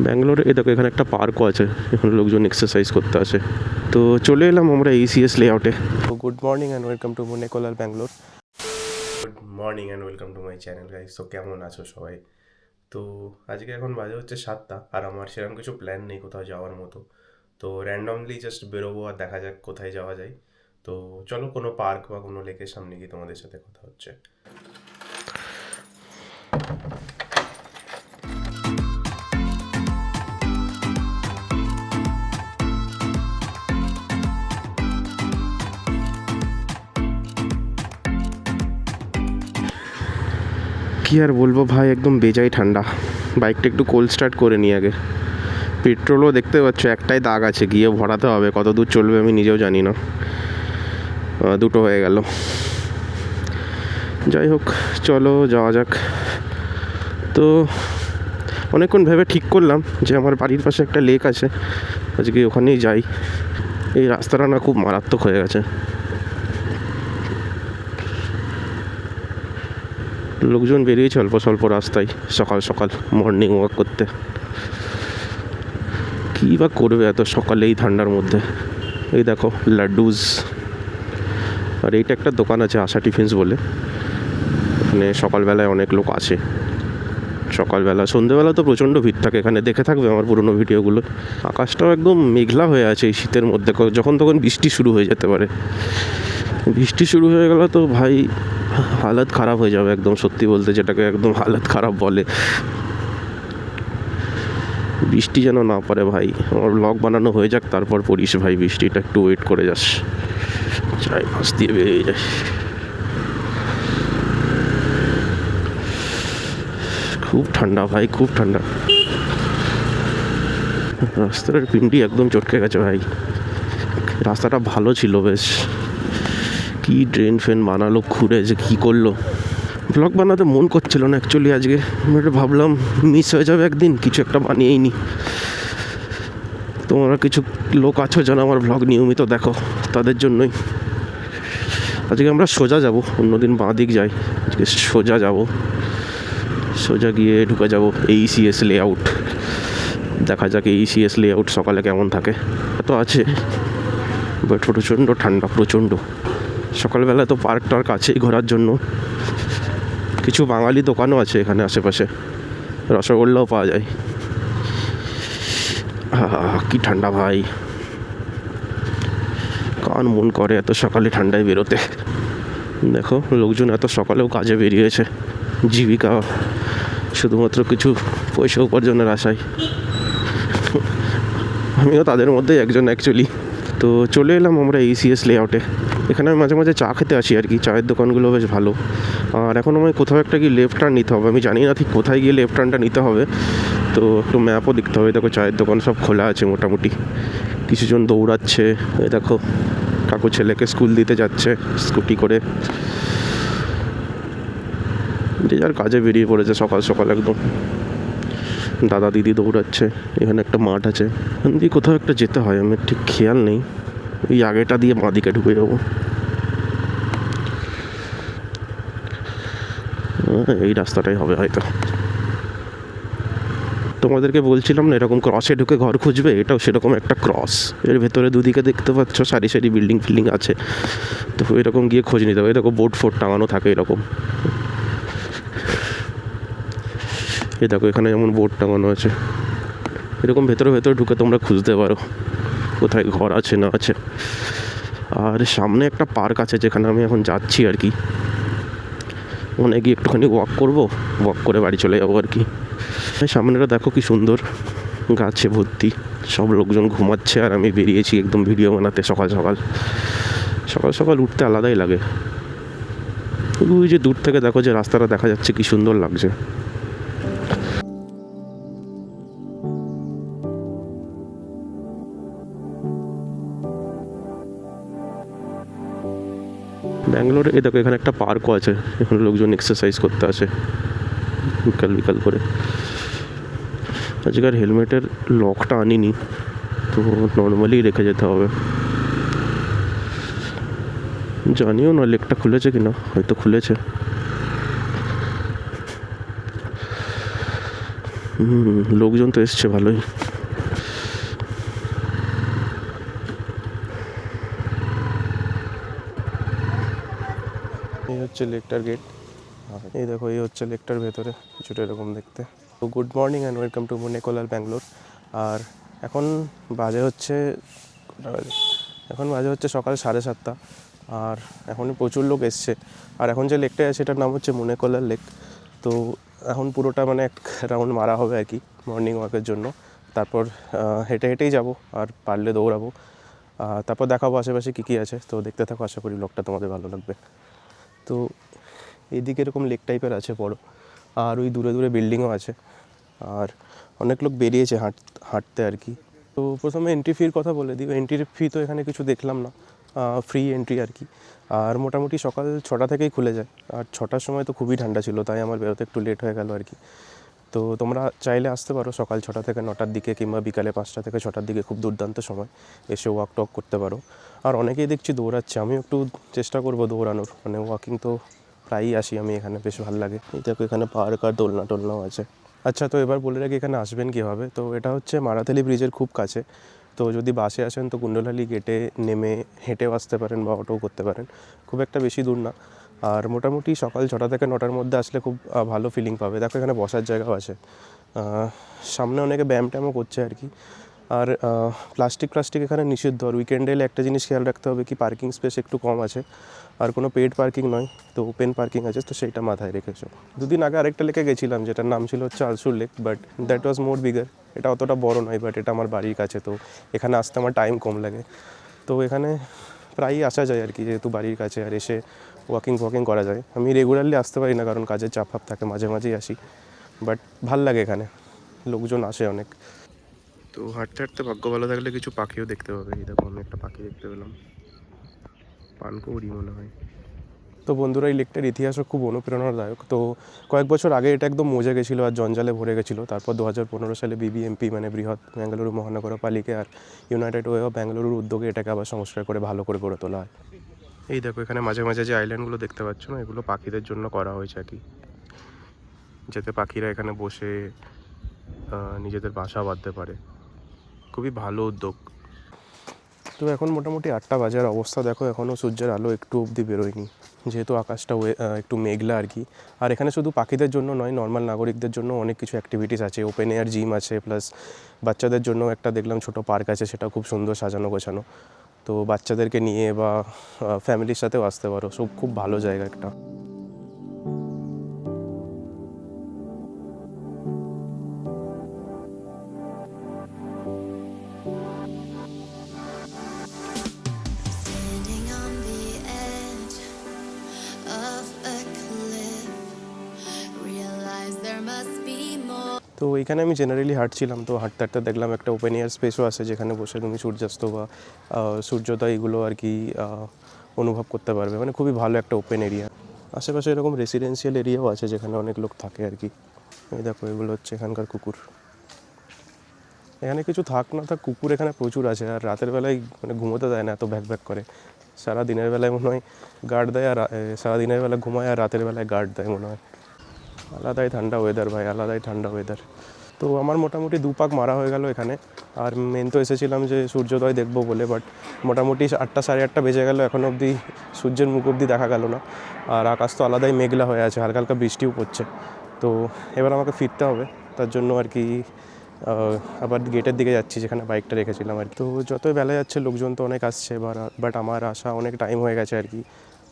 ব্যাঙ্গালোরে দেখো এখানে একটা পার্কও আছে, এখানে লোকজন এক্সারসাইজ করতে আসে। তো চলে এলাম আমরা ECS লেআউটে। তো good morning and welcome to Munnekollal Bangalore. Good morning and welcome to my channel guys. তো কেমন আছো সবাই? তো আজকে এখন বাজে হচ্ছে 7টা, আর আমার সেরকম কিছু প্ল্যান নেই কোথাও যাওয়ার মতো। তো র্যান্ডমলি জাস্ট বেরোবো আর দেখা যাক কোথায় যাওয়া যায়। তো চলো কোনো পার্ক বা কোনো লেকের সামনে গিয়ে তোমাদের সাথে কথা হচ্ছে। কি আর বলবো ভাই, একদম বেজায় ঠান্ডা। বাইকটা একটু কোল্ড স্টার্ট করে নিই আগে। পেট্রোলও দেখতে পাচ্ছ একটাই দাগ আছে, গিয়ে ভরাতে হবে। কত দূর চলবে আমি নিজেও জানি না। দুটো হয়ে গেল। যাই হোক, চলো যাওয়া যাক। তো অনেকক্ষণ ভেবে ঠিক করলাম যে আমার বাড়ির পাশে একটা লেক আছে, আজকে ওখানেই যাই। এই রাস্তাটা না খুব মারাত্মক হয়ে গেছে, লোকজন বেরিয়েছে অল্প স্বল্প রাস্তায় সকাল সকাল মর্নিং ওয়াক করতে। কী বা করবে এত সকালে এই ঠান্ডার মধ্যে? এই দেখো লাড্ডুস। আর এইটা একটা দোকান আছে আশা টিফিনস বলে, এখানে সকালবেলায় অনেক লোক আসে। সকালবেলা সন্ধ্যেবেলা তো প্রচণ্ড ভিড় থাকে এখানে, দেখে থাকবে আমার পুরোনো ভিডিওগুলো। আকাশটাও একদম মেঘলা হয়ে আছে এই শীতের মধ্যে, যখন তখন বৃষ্টি শুরু হয়ে যেতে পারে। বৃষ্টি শুরু হয়ে গেলে তো ভাই হালত খারাপ হয়ে যাবে একদম, সত্যি বলতে যেটাকে একদম হালত খারাপ বলে। বৃষ্টি যেন না পড়ে ভাই, আমার ব্লগ বানানো হয়ে যাক তারপর পড়িস ভাই। বৃষ্টিটা একটু ওয়েট করে যাস, যাই পাশ দিয়ে বেরিয়ে যায়। খুব ঠান্ডা ভাই, খুব ঠান্ডা। রাস্তার পিন্ডি একদম চটকে গেছে ভাই। রাস্তাটা ভালো ছিল বেশ, কি ড্রেন ফেন বানালো খুঁড়ে, যে কী করলো। ব্লগ বানাতে মন করছিল না অ্যাকচুয়ালি আজকে। আমি ভাবলাম মিস হয়ে যাবে একদিন, কিছু একটা বানিয়েই নি। তোমরা কিছু লোক আছো যেন আমার ব্লগ নিয়মিত দেখো, তাদের জন্যই। আজকে আমরা সোজা যাব, অন্যদিন বাঁ দিক যাই, আজকে সোজা যাব। সোজা গিয়ে ঢুকে যাব ECS লেআউট। দেখা যাক ECS লেআউট সকালে কেমন থাকে। তো আছে বাট প্রচণ্ড ঠান্ডা, প্রচণ্ড। সকালবেলা তো পার্ক টার্ক আছেই ঘোরার জন্য, কিছু বাঙালি দোকানও আছে এখানে আশেপাশে, রসগোল্লাও পাওয়া যায়। কি ঠান্ডা ভাই, কান মন করে এত সকালে ঠান্ডায় বেরোতে। দেখো লোকজন এত সকালেও কাজে বেরিয়েছে, জীবিকা শুধুমাত্র কিছু পয়সা উপার্জনের আশায়। আমিও তাদের মধ্যে একজন অ্যাকচুয়ালি। তো চলে এলাম আমরা ECS লেআউটে। এখানে আমি মাঝে মাঝে চা খেতে আসি আর কি, চায়ের দোকানগুলো বেশ ভালো। আর এখন আমায় কোথাও একটা গিয়ে লেফট টার্ন নিতে হবে, আমি জানি না ঠিক কোথায় গিয়ে লেফট টার্নটা নিতে হবে। তো একটু ম্যাপও দেখতে হবে। দেখো চায়ের দোকান সব খোলা আছে মোটামুটি, কিছুজন দৌড়াচ্ছে। এই দেখো কাকু ছেলেকে স্কুল দিতে যাচ্ছে স্কুটি করে, যে যার কাজে বেরিয়ে পড়েছে সকাল সকাল একদম। দাদা দিদি দৌড়াচ্ছে। এখানে একটা মাঠ আছে, এখান দিয়ে কোথাও একটা যেতে হয়, আমার ঠিক খেয়াল নেই। এই আগেটা দিয়ে বাঁদিকে ঢুকে যাবো, এই রাস্তাটাই হবে হয়তো। তোমাদেরকে বলছিলাম না এরকম ক্রসে ঢুকে ঘর খুঁজবে, এটাও সেরকম একটা ক্রস। এর ভেতরে দুদিকে দেখতে পাচ্ছ সারি সারি বিল্ডিং ফিল্ডিং আছে, তো এরকম গিয়ে খোঁজ নিতে হবে। দেখো বোর্ড ফোর্ড টাঙানো থাকে এরকম। এই দেখো এখানে যেমন বোর্ড টাঙানো আছে, এরকম ভেতরে ভেতরে ঢুকে তোমরা খুঁজতে পারো কোথায় ঘর আছে না আছে। আর সামনে একটা পার্ক আছে যেখানে আমি এখন যাচ্ছি আর কি, ওখানে গিয়ে একটুখানি ওয়াক করবো, ওয়াক করে বাড়ি চলে যাবো আর কি। সামনেটা দেখো কি সুন্দর, গাছে ভর্তি, সব লোকজন ঘুমাচ্ছে আর আমি বেরিয়েছি একদম ভিডিও বানাতে। সকাল সকাল সকাল সকাল উঠতে আলাদাই লাগে। ওই যে দূর থেকে দেখো যে রাস্তাটা দেখা যাচ্ছে, কি সুন্দর লাগছে। ব্যাঙ্গালোরে দেখো এখানে একটা পার্কও আছে, এখানে লোকজন এক্সারসাইজ করতে আসে বিকাল বিকাল করে। আজকের হেলমেটের লকটা আনিনি, তো নর্মালি রেখে যেতে হবে। জানিও না লেকটা খুলেছে কিনা, হয়তো খুলেছে। লোকজন তো এসছে ভালোই। এই হচ্ছে লেকটার গেট। এই দেখো, এই হচ্ছে লেকটার ভেতরে, কিছুটা এরকম দেখতে। তো good morning and welcome to Munnekollal Bangalore. আর এখন বাজে হচ্ছে সকাল 7:30। আর এখনই প্রচুর লোক এসছে। আর এখন যে লেকটা আছে এটার নাম হচ্ছে মুনেকোলাল লেক। তো এখন পুরোটা মানে এক রাউন্ড মারা হবে আর কি মর্নিং ওয়াকের জন্য। তারপর হেঁটে হেঁটেই যাব, আর পারলে দৌড়াবো। তারপর দেখাবো আশেপাশে কী কী আছে। তো দেখতে থাকো, আশা করি ব্লগটা তোমাদের ভালো লাগবে। তো এইদিকে এরকম লেক টাইপের আছে বড়, আর ওই দূরে দূরে বিল্ডিংও আছে। আর অনেক লোক বেরিয়েছে হাঁটতে আর কি। তো প্রথমে এন্ট্রি ফির কথা বলে দিই। এন্ট্রি ফি তো এখানে কিছু দেখলাম না, ফ্রি এন্ট্রি আর কি। আর মোটামুটি সকাল 6টা থেকেই খুলে যায়। আর 6টার সময় তো খুবই ঠান্ডা ছিল, তাই আমার বেরোতে একটু লেট হয়ে গেল আর কি। তো তোমরা চাইলে আসতে পারো সকাল 6টা থেকে 9টার দিকে, কিংবা বিকালে 5টা থেকে 6টার দিকে, খুব দুর্দান্ত সময়। এসে ওয়াক টক করতে পারো। আর অনেকেই দেখছি দৌড়াচ্ছে, আমিও একটু চেষ্টা করবো দৌড়ানোর, মানে ওয়াকিং তো প্রায়ই আসি আমি এখানে, বেশ ভালো লাগে। এই দেখো, এখানে পার্ক আর দোলনা টোলনাও আছে। আচ্ছা, তো এবার বলে রাখি এখানে আসবেন কীভাবে। তো এটা হচ্ছে মারাথালি ব্রিজের খুব কাছে। তো যদি বাসে আসেন তো কুণ্ডলহালি গেটে নেমে হেঁটেও আসতে পারেন বা অটোও করতে পারেন, খুব একটা বেশি দূর না। আর মোটামুটি সকাল 6টা থেকে 9টার মধ্যে আসলে খুব ভালো ফিলিং পাবে। দেখো, এখানে বসার জায়গাও আছে। সামনে অনেকে ব্যায়াম ট্যায়ামও করছে আর কি। আর প্লাস্টিক এখানে নিষিদ্ধ। আর উইকেন্ডে এলে একটা জিনিস খেয়াল রাখতে হবে কি, পার্কিং স্পেস একটু কম আছে। আর কোনো পেড পার্কিং নয়, তো ওপেন পার্কিং আছে, তো সেইটা মাথায় রেখেছো। দুদিন আগে আরেকটা লেকে গেছিলাম, যেটার নাম ছিল হচ্ছে Ulsoor lake, but that was more bigger. এটা অতটা বড় নয়, বাট এটা আমার বাড়ির কাছে, তো এখানে আসতে আমার টাইম কম লাগে। তো এখানে প্রায়ই আসা যায় আর কি, যেহেতু বাড়ির কাছে, আর এসে ওয়াকিং করা যায়। আমি রেগুলারলি আসতে পারি না, কারণ কাজের চাপ থাকে, মাঝে মাঝেই আসি। বাট ভাল লাগে এখানে, লোকজন আসে অনেক। তো হাঁটতে হাঁটতে ভাগ্য ভালো থাকলে কিছু পাখিও দেখতে পাবে। এই দেখো, আমি একটা পাখি দেখতে পেলাম, পানকৌড়ি মনে হয়। তো বন্ধুরা, এই লেকটার ইতিহাসও খুব অনুপ্রেরণাদায়ক। তো কয়েক বছর আগে এটা একদম মজে গেছিলো আর জঞ্জালে ভরে গেছিলো। তারপর 2015 সালে বিবিএমপি, মানে বৃহৎ বেঙ্গালুরু মহানগরপালিকা আর ইউনাইটেড ওয়ে অফ ব্যাঙ্গালুরুর উদ্যোগে এটাকে আবার সংস্কার করে ভালো করে গড়ে তোলা হয়। এই দেখো, এখানে মাঝে মাঝে যে আইল্যান্ডগুলো দেখতে পাচ্ছ না, এগুলো পাখিদের জন্য করা হয়েছে আর কি, যাতে পাখিরা এখানে বসে নিজেদের বাসা বাঁধতে পারে। খুবই ভালো উদ্যোগ। তো এখন মোটামুটি 8টা বাজার অবস্থা দেখো, এখনও সূর্যের আলো একটু অবধি বেরোয়নি, যেহেতু আকাশটা একটু মেঘলা আর কি। আর এখানে শুধু পাখিদের জন্য নয়, নর্মাল নাগরিকদের জন্য অনেক কিছু অ্যাক্টিভিটিস আছে। ওপেন এয়ার জিম আছে, প্লাস বাচ্চাদের জন্য একটা দেখলাম ছোটো পার্ক আছে, সেটা খুব সুন্দর সাজানো গোছানো। তো বাচ্চাদেরকে নিয়ে বা ফ্যামিলির সাথেও আসতে পারো, সব খুব ভালো জায়গা একটা। Standing on the edge of a cliff, realize there must be more. তো এইখানে আমি জেনারেলি হাঁটছিলাম, তো হাঁটতে হাঁটতে দেখলাম একটা ওপেন এয়ার স্পেসও আছে, যেখানে বসে তুমি সূর্যাস্ত বা সূর্যোদয় এগুলো আর কি অনুভব করতে পারবে। মানে খুবই ভালো একটা ওপেন এরিয়া। আশেপাশে এরকম রেসিডেন্সিয়াল এরিয়াও আছে, যেখানে অনেক লোক থাকে আর কি। এই দেখো, এগুলো হচ্ছে এখানকার কুকুর। এখানে কিছু থাক না থাক, কুকুর এখানে প্রচুর আছে। আর রাতের বেলায় মানে ঘুমোতে দেয় না, এত ভ্যাক করে। সারা দিনের বেলায় মনে হয় গার্ড দেয়, আর সারা দিনের বেলা ঘুমায়, আর রাতের বেলায় গার্ড দেয় মনে হয়। আলাদাই ঠান্ডা ওয়েদার ভাই, আলাদাই ঠান্ডা ওয়েদার। তো আমার মোটামুটি 2 পাক মারা হয়ে গেল এখানে। আর মেন তো এসেছিলাম যে সূর্যোদয় দেখবো বলে, বাট মোটামুটি 8টা সাড়ে 8টা বেজে গেল, এখন অবধি সূর্যের মুখ অবধি দেখা গেল না। আর আকাশ তো আলাদাই মেঘলা হয়ে আছে, হালকা হালকা বৃষ্টিও পড়ছে। তো এবার আমাকে ফিরতে হবে, তার জন্য আর কি আবার গেটের দিকে যাচ্ছি, যেখানে বাইকটা রেখেছিলাম আর কি। তো যতই বেলা যাচ্ছে লোকজন তো অনেক আসছে, বাট আমার আসা অনেক টাইম হয়ে গেছে আর কি।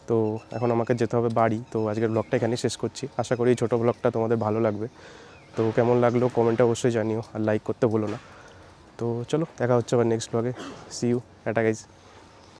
তো এখন আমাকে যেতে হবে বাড়ি। তো আজকের ব্লগটা এখানেই শেষ করছি। আশা করি এই ছোটো ব্লগটা তোমাদের ভালো লাগবে। তো কেমন লাগলো কমেন্টে অবশ্যই জানিও, আর লাইক করতে ভুলো না। তো চলো, দেখা হচ্ছে আবার নেক্সট ব্লগে। See you, tata guys.